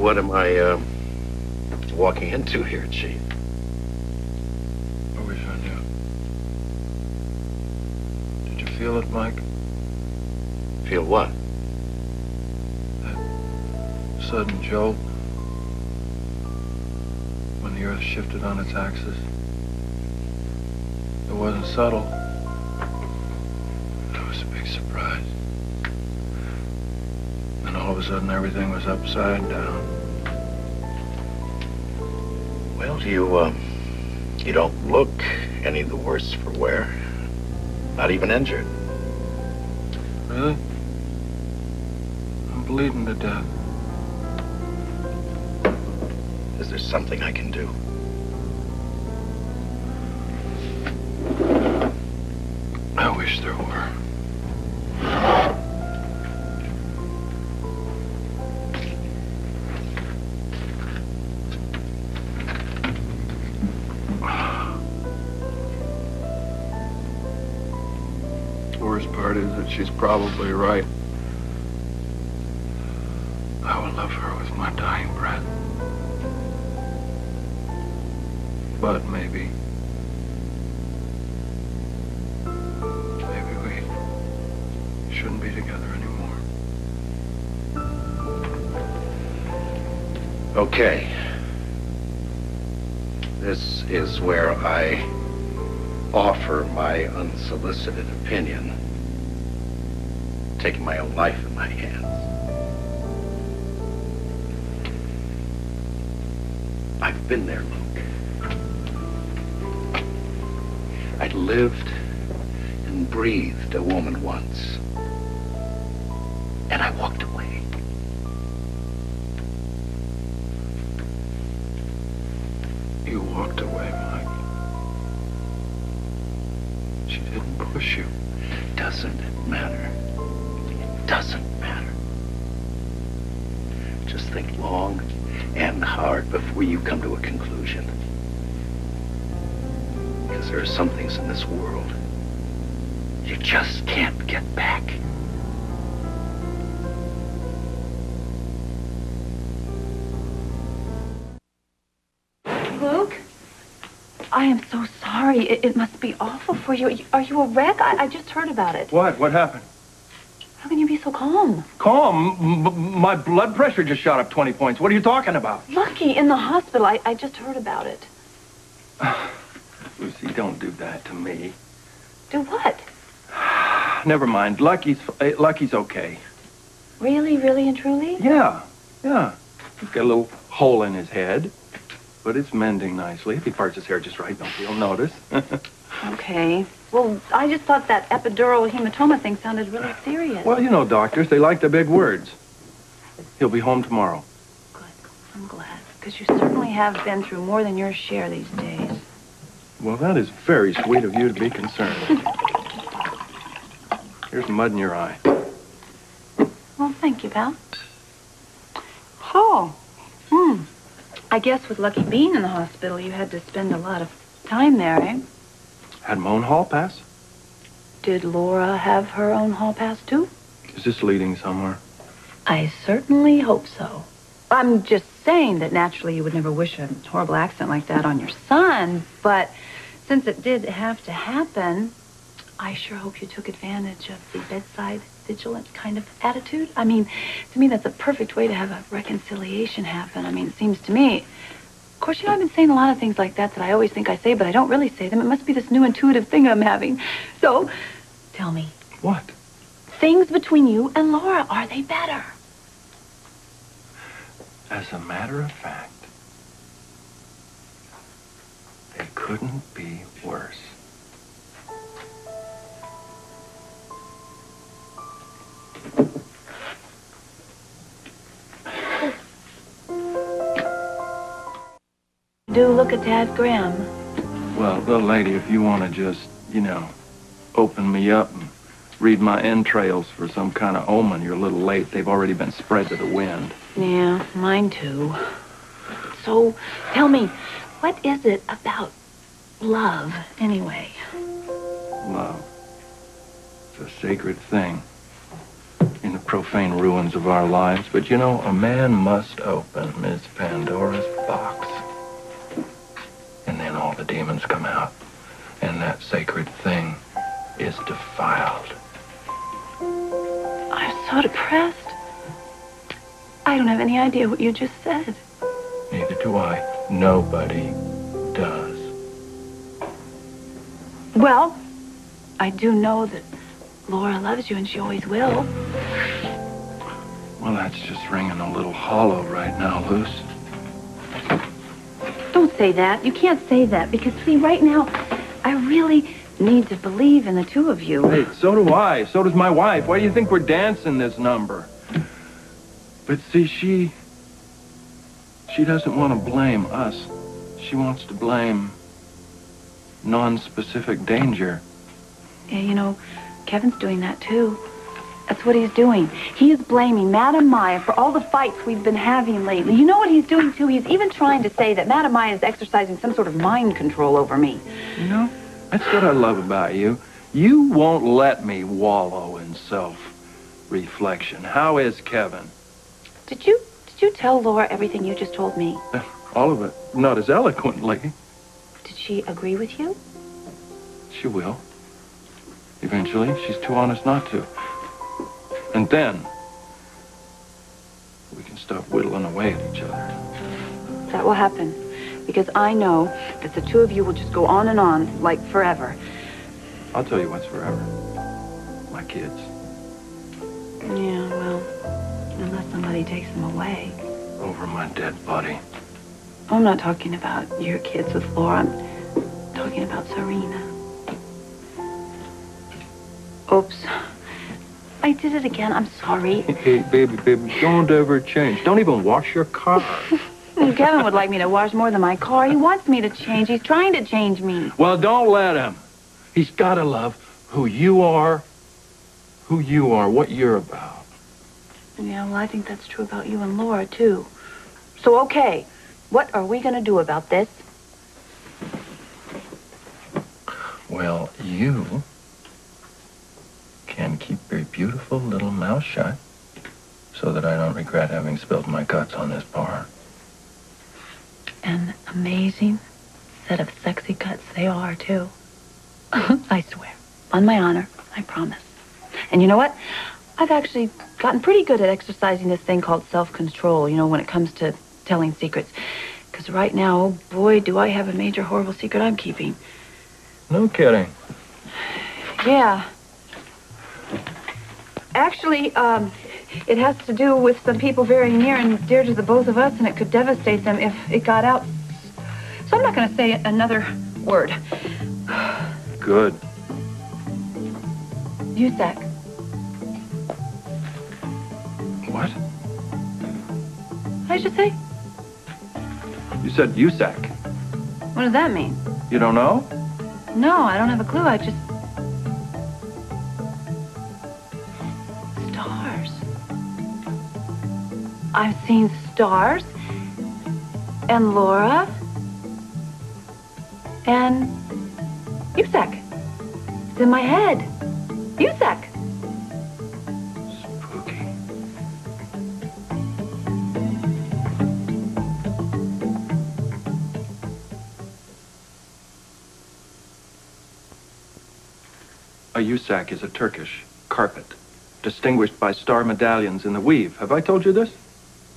What am I, walking into here, Chief? I wish I knew. Did you feel it, Mike? Feel what? That sudden jolt when the Earth shifted on its axis. It wasn't subtle. It was a big surprise. And all of a sudden, everything was upside down. Well, you don't look any the worse for wear. Not even injured. Really? I'm bleeding to death. Is there something I can do? I wish there were. The worst part is that she's probably right. I will love her with my dying breath. But maybe we shouldn't be together anymore. Okay. This is where I offer my unsolicited opinion, taking my own life in my hands. I've been there, Luke. I lived and breathed a woman once, and I walked away. You walked away, Mike. She didn't push you. Doesn't matter. It doesn't matter. Just think long and hard before you come to a conclusion. Because there are some things in this world you just can't get back. Luke, I am so sorry. It must be awful for you. Are you a wreck? I just heard about it. What? What happened? How can you be so calm? Calm? My blood pressure just shot up 20 points. What are you talking about? Lucky in the hospital. I just heard about it. Lucy, don't do that to me. Do what? Never mind. Lucky's okay. Really, really and truly? Yeah. He's got a little hole in his head, but it's mending nicely. If he parts his hair just right, he'll notice. Okay. Well, I just thought that epidural hematoma thing sounded really serious. Well, you know doctors, they like the big words. He'll be home tomorrow. Good. I'm glad. Because you certainly have been through more than your share these days. Well, that is very sweet of you to be concerned. Here's mud in your eye. Well, thank you, pal. Oh. I guess with Lucky being in the hospital, you had to spend a lot of time there, eh? Had my own hall pass. Did Laura have her own hall pass, too? Is this leading somewhere? I certainly hope so. I'm just saying that naturally you would never wish a horrible accident like that on your son, but since it did have to happen, I sure hope you took advantage of the bedside vigilant kind of attitude. I mean, to me, that's a perfect way to have a reconciliation happen. I mean, it seems to me. Of course, I've been saying a lot of things like that I always think I say, but I don't really say them. It must be this new intuitive thing I'm having. So, tell me. What? Things between you and Laura, are they better? As a matter of fact, they couldn't be worse. Do look at Tad Graham. Well, little lady, if you want to just, open me up and read my entrails for some kind of omen, you're a little late. They've already been spread to the wind. Yeah, mine too. So, tell me, what is it about love, anyway? Love. It's a sacred thing. In the profane ruins of our lives, but you know, a man must open Miss Pandora's box. And then all the demons come out, and that sacred thing is defiled. I'm so depressed. I don't have any idea what you just said. Neither do I. Nobody does. Well, I do know that Laura loves you and she always will. Well, that's just ringing a little hollow right now, Luce. Don't say that. You can't say that because, see, right now, I really need to believe in the two of you. Hey, so do I. So does my wife. Why do you think we're dancing this number? But see, she doesn't want to blame us. She wants to blame non-specific danger. Yeah, you know, Kevin's doing that, too. That's what he's doing. He is blaming Madame Maya for all the fights we've been having lately. You know what he's doing, too? He's even trying to say that Madame Maya is exercising some sort of mind control over me. You know, that's what I love about you. You won't let me wallow in self-reflection. How is Kevin? Did you tell Laura everything you just told me? All of it. Not as eloquently. Did she agree with you? She will. Eventually, she's too honest not to. And then, we can stop whittling away at each other. That will happen. Because I know that the two of you will just go on and on, like forever. I'll tell you what's forever. My kids. Yeah, well, unless somebody takes them away. Over my dead body. I'm not talking about your kids with Laura. I'm talking about Serena. Oops. I did it again. I'm sorry. Hey, baby, don't ever change. Don't even wash your car. Kevin would like me to wash more than my car. He wants me to change. He's trying to change me. Well, don't let him. He's got to love who you are, what you're about. Yeah, well, I think that's true about you and Laura, too. So, okay, what are we going to do about this? Well, you can keep your beautiful little mouth shut so that I don't regret having spilled my guts on this bar. An amazing set of sexy cuts they are, too. I swear. On my honor, I promise. And you know what? I've actually gotten pretty good at exercising this thing called self-control, you know, when it comes to telling secrets. Because right now, oh boy, do I have a major horrible secret I'm keeping. No kidding. Yeah. Actually, it has to do with some people very near and dear to the both of us, and it could devastate them if it got out. So I'm not going to say another word. Good. USAC. What? What did I just say? You said USAC. What does that mean? You don't know? No, I don't have a clue. I just... Stars. I've seen stars. And Laura. And USAC. It's in my head. USAC. Spooky. A USAC is a Turkish carpet, distinguished by star medallions in the weave. Have I told you this?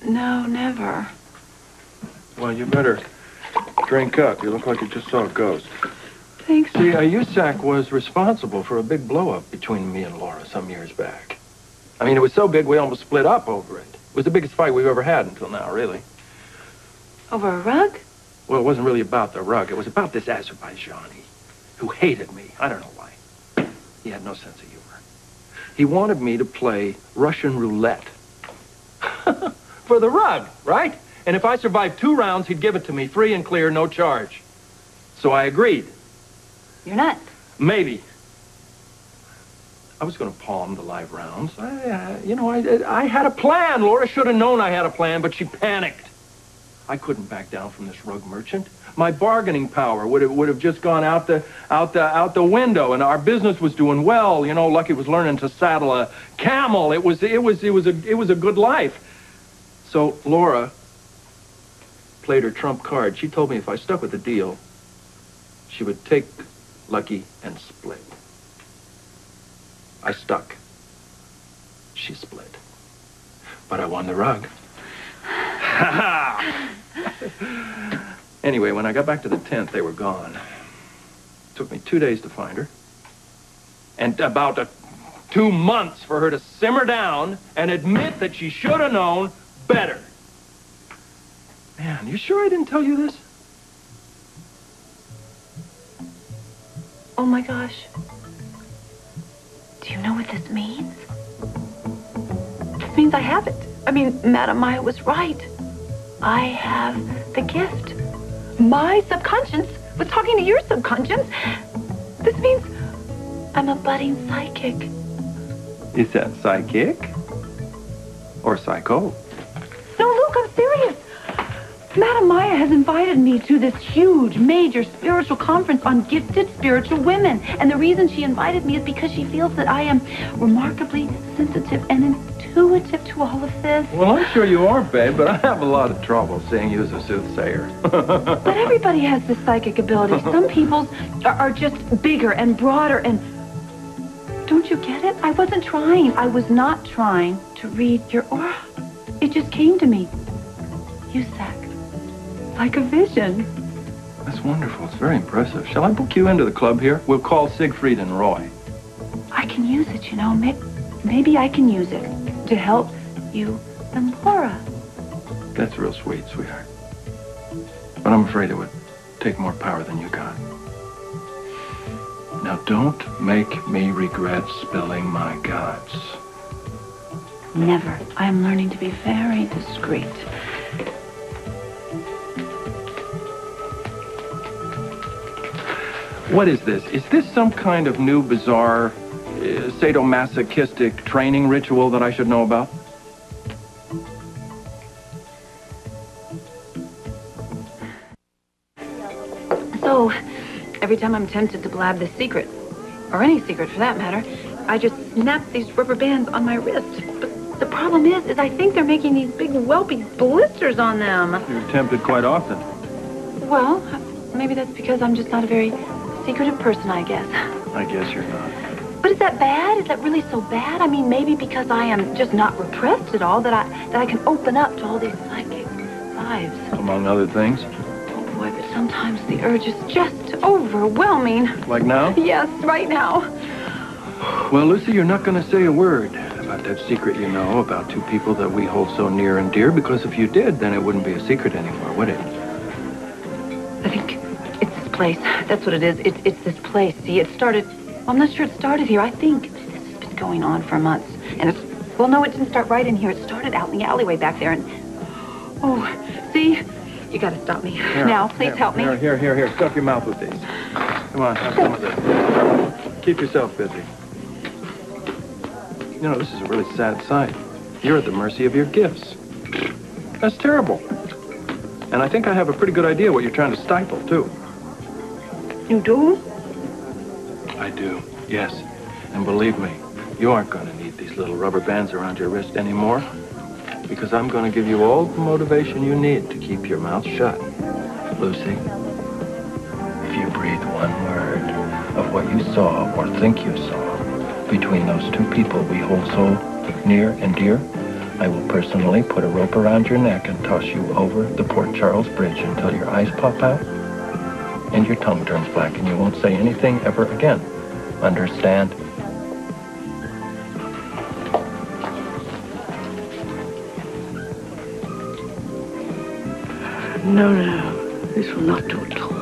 No, never. Well, you better drink up. You look like you just saw a ghost. Thanks. See, a USAC was responsible for a big blow-up between me and Laura some years back. I mean, it was so big we almost split up over it. It was the biggest fight we've ever had until now, really. Over a rug? Well, it wasn't really about the rug. It was about this Azerbaijani who hated me. I don't know why. He had no sense of humor. He wanted me to play Russian roulette. For the rug, right? And if I survived 2 rounds, he'd give it to me free and clear, no charge. So I agreed. You're nuts. Maybe. I was going to palm the live rounds. I had a plan. Laura should have known I had a plan, but she panicked. I couldn't back down from this rug merchant. My bargaining power would have just gone out the window, and our business was doing well. You know, Lucky was learning to saddle a camel. It was a good life. So Laura played her trump card. She told me if I stuck with the deal, she would take Lucky and split. I stuck. She split. But I won the rug. Anyway, when I got back to the tent, they were gone. It took me 2 days to find her. And about 2 months for her to simmer down and admit that she should have known better. Man, you sure I didn't tell you this? Oh my gosh. Do you know what this means? It means I have it. I mean, Madame Maya was right. I have the gift. My subconscious was talking to your subconscious. This means I'm a budding psychic. Is that psychic? Or psycho? No, Luke, I'm serious. Madame Maya has invited me to this huge, major spiritual conference on gifted spiritual women. And the reason she invited me is because she feels that I am remarkably sensitive and intuitive to all of this. Well, I'm sure you are, babe, but I have a lot of trouble seeing you as a soothsayer. But everybody has this psychic ability. Some people's are just bigger and broader and... Don't you get it? I wasn't trying. I was not trying to read your aura. It just came to me. You sack. Like a vision. That's wonderful. It's very impressive. Shall I book you into the club here? We'll call Siegfried and Roy. I can use it, you know. Maybe I can use it to help you and Laura. That's real sweet, sweetheart. But I'm afraid it would take more power than you got. Now, don't make me regret spilling my guts. Never. I am learning to be very discreet. What is this? Is this some kind of new, bizarre, sadomasochistic training ritual that I should know about? So, every time I'm tempted to blab this secret, or any secret for that matter, I just snap these rubber bands on my wrist. But the problem is I think they're making these big whelpy blisters on them. You're tempted quite often. Well, maybe that's because I'm just not a very secretive person, I guess. I guess you're not. But is that bad? Is that really so bad? I mean, maybe because I am just not repressed at all, that I can open up to all these psychic vibes. Among other things. Oh boy, but sometimes the urge is just overwhelming. Like now? Yes, right now. Well, Lucy, you're not going to say a word about that secret you know about two people that we hold so near and dear, because if you did, then it wouldn't be a secret anymore, would it? I think it's this place. That's what it is. It's this place. See, it started... Well, I'm not sure it started here. I think this has been going on for months. And it's... Well, no, it didn't start right in here. It started out in the alleyway back there. And... Oh, see? You got to stop me. Here, now, please help me. Here. Stuff your mouth with these. Come on, have some of this. Keep yourself busy. You know, this is a really sad sight. You're at the mercy of your gifts. That's terrible. And I think I have a pretty good idea what you're trying to stifle, too. You do? I do, yes. And believe me, you aren't going to need these little rubber bands around your wrist anymore, because I'm going to give you all the motivation you need to keep your mouth shut. Lucy, if you breathe one word of what you saw or think you saw between those two people we hold so near and dear, I will personally put a rope around your neck and toss you over the Port Charles Bridge until your eyes pop out and your tongue turns black and you won't say anything ever again. Understand? No, this will not do at all.